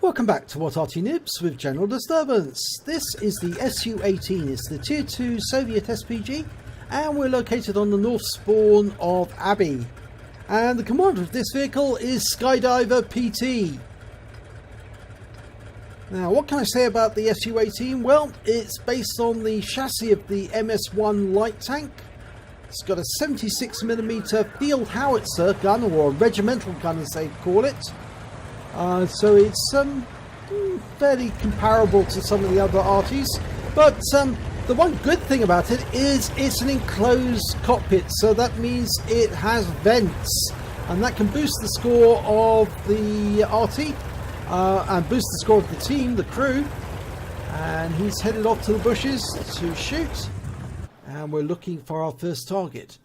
Welcome back to What Arty Noobs with General Disturbance. This is the SU-18, it's the Tier 2 Soviet SPG, and we're located on the north spawn of Abbey. And the commander of this vehicle is Skydiver PT. Now, what can I say about the SU-18? Well, it's based on the chassis of the MS-1 light tank. It's got a 76mm field howitzer gun, or a regimental gun as they call it. So it's fairly comparable to some of the other Artys, but the one good thing about it is it's an enclosed cockpit, so that means it has vents, and that can boost the score of the Arty and boost the score of the team, the crew. And he's headed off to the bushes to shoot, and we're looking for our first target.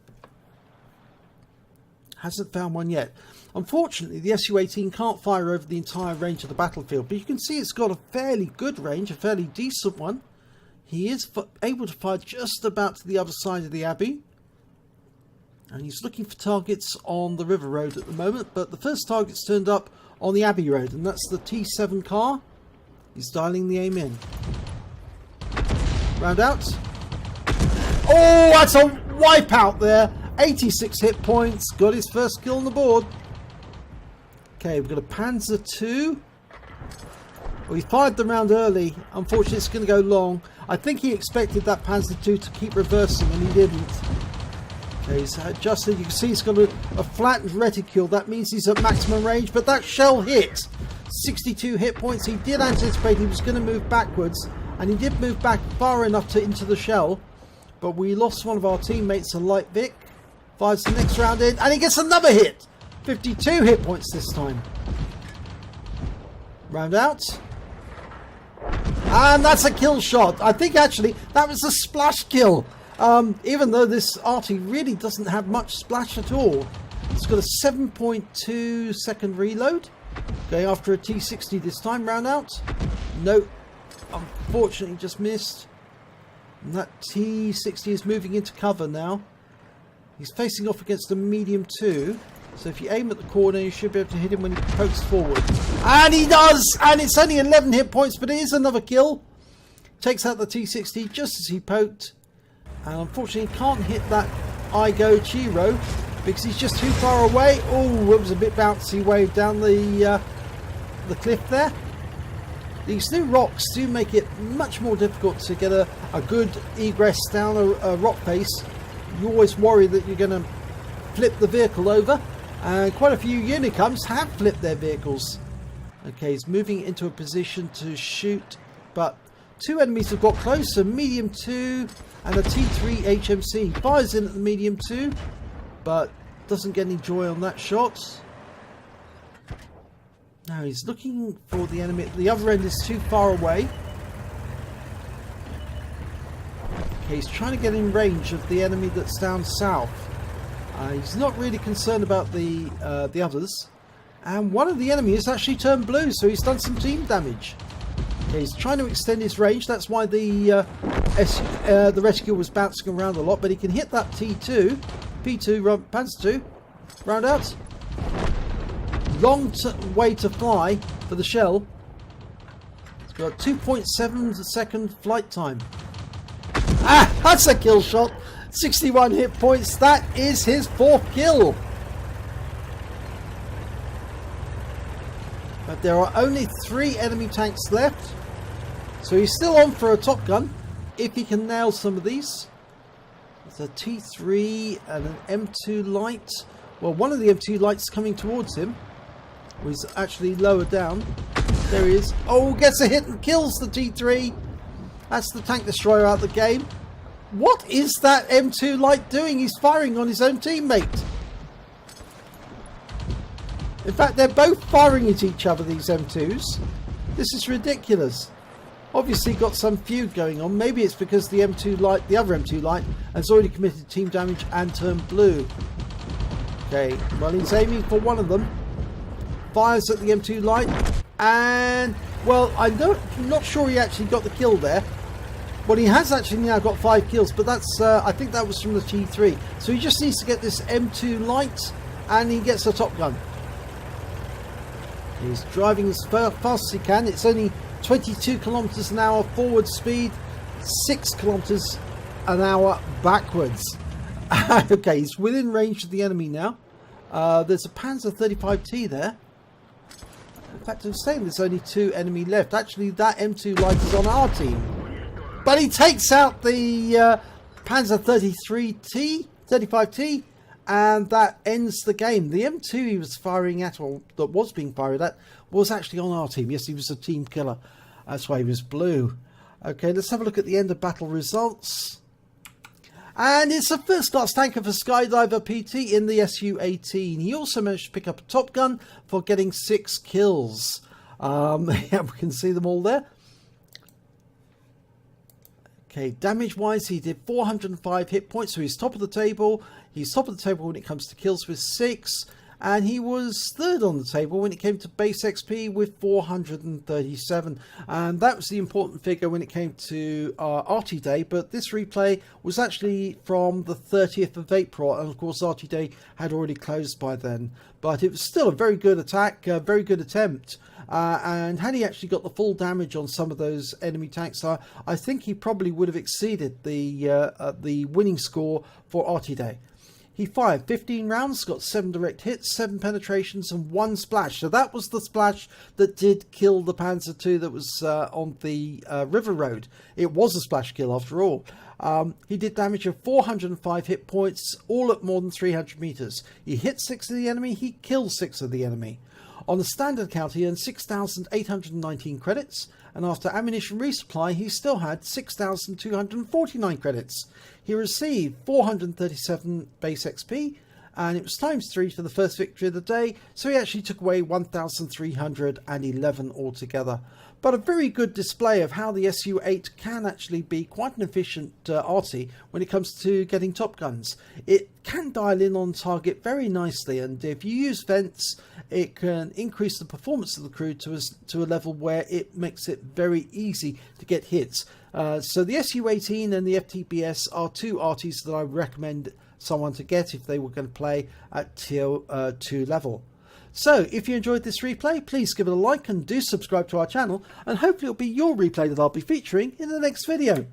Hasn't found one yet. Unfortunately, the SU-18 can't fire over the entire range of the battlefield, but you can see it's got a fairly good range, a fairly decent one. He is able to fire just about to the other side of the Abbey, and he's looking for targets on the River Road at the moment, but the first target's turned up on the Abbey Road, and that's the T7 car. He's dialing the aim in. Round out. Oh, that's a wipeout there. 86 hit points, got his first kill on the board. Okay, we've got a Panzer II. Well, he fired the round early. Unfortunately, it's going to go long. I think he expected that Panzer II to keep reversing, and he didn't. Okay, he's adjusted. You can see he's got a flattened reticule. That means he's at maximum range, but that shell hit. 62 hit points. He did anticipate he was going to move backwards, and he did move back far enough into the shell. But we lost one of our teammates, a light Vic. Fires the next round in, and he gets another hit. 52 hit points this time. Round out. And that's a kill shot. I think actually that was a splash kill. Even though this Arty really doesn't have much splash at all. It's got a 7.2 second reload. Going after a T60 this time. Round out. Nope. Unfortunately just missed. And that T60 is moving into cover now. He's facing off against a medium 2. So if you aim at the corner, you should be able to hit him when he pokes forward. And he does! And it's only 11 hit points, but it is another kill. Takes out the T60 just as he poked. And unfortunately, he can't hit that Igo Chiro because he's just too far away. Oh, it was a bit bouncy wave down the cliff there. These new rocks do make it much more difficult to get a good egress down a rock face. You always worry that you're going to flip the vehicle over. And quite a few Unicums have flipped their vehicles. Okay, he's moving into a position to shoot, but two enemies have got close, a medium 2 and a T3 HMC. Fires in at the medium 2, but doesn't get any joy on that shot. Now he's looking for the enemy. The other end is too far away. Okay, he's trying to get in range of the enemy that's down south. He's not really concerned about the others, and one of the enemies actually turned blue, so he's done some team damage. Okay, he's trying to extend his range. That's why the rescue was bouncing around a lot, but he can hit that T2, P2, Panzer 2. Round out. Long way to fly for the shell. It's got 2.7 second flight time. Ah, that's a kill shot. 61 hit points. That is his 4th kill. But there are only 3 enemy tanks left, so he's still on for a Top Gun if he can nail some of these. There's a T3 and an M2 light. Well, one of the M2 lights coming towards him. He's actually lower down. There he is. Oh, gets a hit and kills the T3. That's the tank destroyer out of the game. What is that M2 light doing? He's firing on his own teammate. In fact, they're both firing at each other, these M2s. This is ridiculous. Obviously got some feud going on. Maybe it's because the M2 light, the other M2 light, has already committed team damage and turned blue. Okay, well, he's aiming for one of them. Fires at the M2 light. And, well, I'm not sure he actually got the kill there. Well, he has actually now got 5 kills, but that's I think that was from the T3. So he just needs to get this M2 light, and he gets a Top Gun. He's driving as fast as he can. It's only 22 kilometers an hour forward speed, 6 kilometers an hour backwards. Okay, he's within range of the enemy now. There's a Panzer 35T there. In fact, I'm saying there's only 2 enemy left. Actually, that M2 light is on our team. But he takes out the Panzer 35T, and that ends the game. The M2 he was firing at, or that was being fired at, was actually on our team. Yes, he was a team killer. That's why he was blue. Okay, let's have a look at the end of battle results. And it's a first class tanker for Skydiver PT in the SU-18. He also managed to pick up a Top Gun for getting 6 kills. Yeah, we can see them all there. Okay, damage wise, he did 405 hit points, so he's top of the table. He's top of the table when it comes to kills with 6, and he was third on the table when it came to base XP with 437. And that was the important figure when it came to Arty Day, but this replay was actually from the 30th of April, and of course Arty Day had already closed by then. But it was still a very good attack, a very good attempt. And had he actually got the full damage on some of those enemy tanks, I think he probably would have exceeded the winning score for Arty Day. He fired 15 rounds, got 7 direct hits, 7 penetrations and 1 splash. So that was the splash that did kill the Panzer II that was on the river road. It was a splash kill after all. He did damage of 405 hit points, all at more than 300 meters. He hit 6 of the enemy, he killed 6 of the enemy. On the standard count, he earned 6,819 credits, and after ammunition resupply, he still had 6,249 credits. He received 437 base XP, and it was ×3 for the first victory of the day, so he actually took away 1,311 altogether. But a very good display of how the SU-8 can actually be quite an efficient arty when it comes to getting top guns. It can dial in on target very nicely, and if you use vents, it can increase the performance of the crew to a level where it makes it very easy to get hits. So the SU-18 and the FTBS are 2 arties that I would recommend someone to get if they were going to play at tier 2 level. So if you enjoyed this replay, please give it a like and do subscribe to our channel, and hopefully it'll be your replay that I'll be featuring in the next video.